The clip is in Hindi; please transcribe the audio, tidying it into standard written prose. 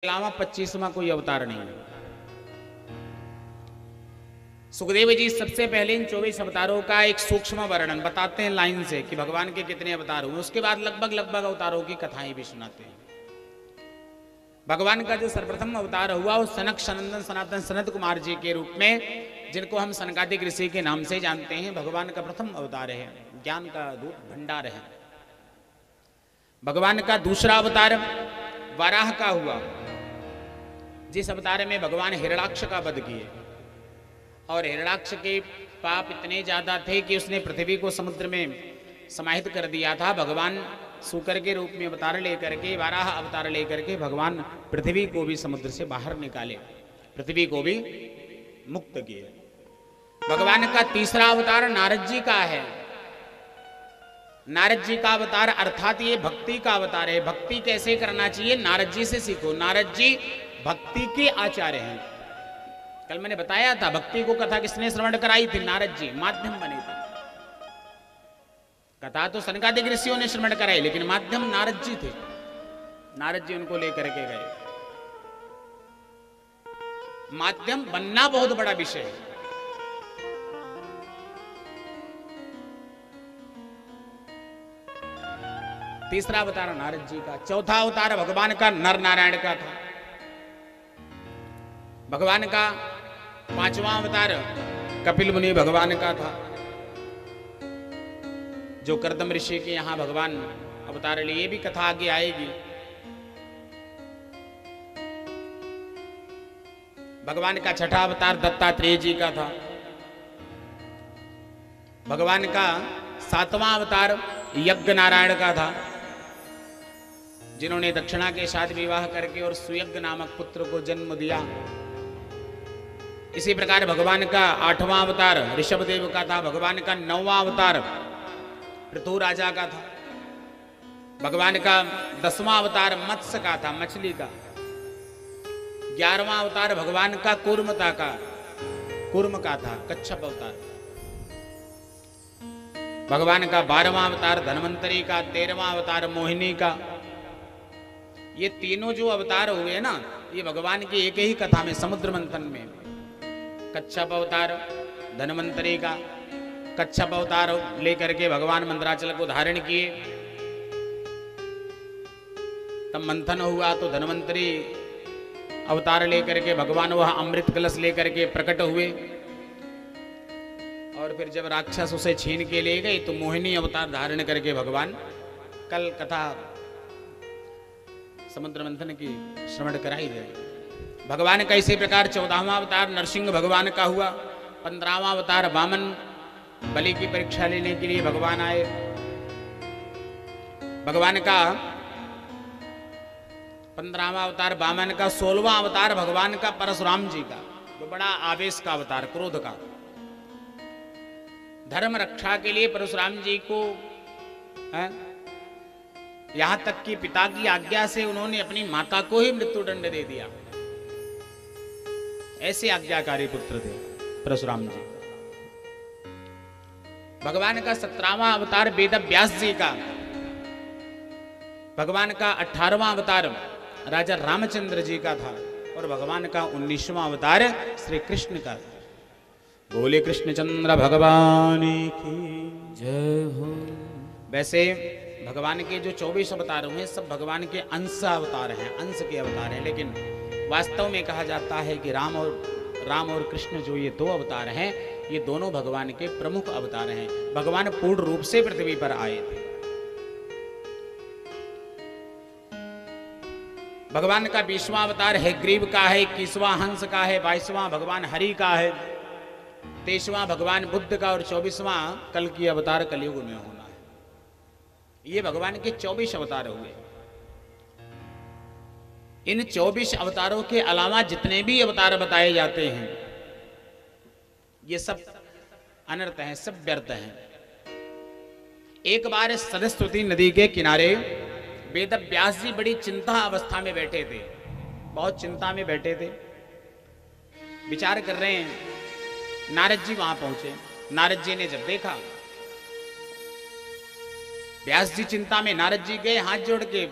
अलावा 25वां कोई अवतार नहीं है। सुखदेव जी सबसे पहले इन 24 अवतारों का एक सूक्ष्म वर्णन बताते हैं लाइन से कि भगवान के कितने अवतार हुए। उसके बाद लगभग अवतारों की कथाएं भी सुनाते हैं। भगवान का जो सर्वप्रथम अवतार हुआ वो सनक सनंदन सनातन सनत कुमार जी के रूप में, जिनको हम सनकादिक ऋषि के नाम से जानते हैं, भगवान का प्रथम अवतार है। ज्ञान का दूत भंडार है। भगवान का दूसरा अवतार वाराह का हुआ, जिस अवतार में भगवान हिरणाक्ष का वध किए। और हिरणाक्ष के पाप इतने ज्यादा थे कि उसने पृथ्वी को समुद्र में समाहित कर दिया था। भगवान सूकर के रूप में अवतार लेकर के, वाराह अवतार लेकर के भगवान पृथ्वी को भी समुद्र से बाहर निकाले, पृथ्वी को भी मुक्त किए। भगवान का तीसरा अवतार नारद जी का है। नारद जी का अवतार अर्थात ये भक्ति का अवतार है। भक्ति कैसे करना चाहिए नारद जी से सीखो। नारद जी भक्ति के आचार्य हैं। कल मैंने बताया था भक्ति को कथा किसने श्रवण कराई थी? नारद जी माध्यम बने थे। कथा तो सनकादिक ऋषियों ने श्रवण कराई, लेकिन माध्यम नारद जी थे। नारद जी उनको लेकर के गए। माध्यम बनना बहुत बड़ा विषय है। तीसरा अवतार नारद जी का। चौथा अवतार भगवान का नर नारायण का था। भगवान का पांचवा अवतार कपिल मुनि भगवान का था, जो कर्दम ऋषि के यहां भगवान अवतार लिए। भी कथा आगे आएगी। भगवान का छठा अवतार दत्तात्रेय जी का था। भगवान का सातवां अवतार यज्ञ नारायण का था, जिन्होंने दक्षिणा के साथ विवाह करके और सुयज्ञ नामक पुत्र को जन्म दिया। इसी प्रकार भगवान का आठवां अवतार ऋषभदेव का था। भगवान का नौवां अवतार पृथु राजा का था। भगवान का 10वां अवतार मत्स्य का था, मछली का। 11वां अवतार भगवान का कूर्म का था, कच्छप अवतार। भगवान का 12वां अवतार धन्वंतरी का, 13वां अवतार मोहिनी का। ये तीनों जो अवतार हुए ना, ये भगवान की एक ही कथा में, समुद्र मंथन में। कच्छप अवतार धन्वंतरी का, कच्छप अवतार लेकर के भगवान मंदराचल को धारण किए। तब मंथन हुआ तो धन्वंतरी अवतार लेकर के भगवान वह अमृत कलश लेकर के प्रकट हुए। और फिर जब राक्षस उसे छीन के ले गए तो मोहिनी अवतार धारण करके भगवान, कल कथा समुद्र मंथन की श्रवण कराई गई। भगवान का इसी प्रकार 14वां अवतार नरसिंह भगवान का हुआ। 15वां अवतार वामन, बलि की परीक्षा लेने के लिए भगवान आए। भगवान का 15वां अवतार वामन का। 16वां अवतार भगवान का परशुराम जी का, वो बड़ा आवेश का अवतार, क्रोध का। धर्म रक्षा के लिए परशुराम जी को यहां तक कि पिता की आज्ञा से उन्होंने अपनी माता को ही मृत्युदंड दे दिया। ऐसे आज्ञाकारी पुत्र थे परशुराम जी। भगवान का 17वां अवतार वेद व्यास जी का। भगवान का 18वां अवतार राजा रामचंद्र जी का था। और भगवान का 19वां अवतार श्री कृष्ण का था। बोले कृष्णचंद्र भगवान की जय हो। वैसे भगवान के जो 24 अवतार हुए सब भगवान के अंश अवतार हैं, अंश के अवतार हैं। लेकिन वास्तव में कहा जाता है कि राम और कृष्ण जो ये दो अवतार हैं, ये दोनों भगवान के प्रमुख अवतार हैं। भगवान पूर्ण रूप से पृथ्वी पर आए थे। भगवान का 20वां अवतार हैग्रीव का है, 21वां हंस का है, 22वां भगवान हरि का है, 23वां भगवान बुद्ध का और 24वां कल की अवतार कलयुग में होना है। ये भगवान के 24 अवतार हुए। इन 24 अवतारों के अलावा जितने भी अवतार बताए जाते हैं, ये सब अनर्थ हैं, सब व्यर्थ हैं। एक बार सरस्वती नदी के किनारे वेद व्यास जी बड़ी चिंता अवस्था में बैठे थे, बहुत चिंता में बैठे थे, विचार कर रहे हैं। नारद जी वहां पहुंचे। नारद जी ने जब देखा, व्यास जी चिंता में, नारद जी गए हाथ जोड़ के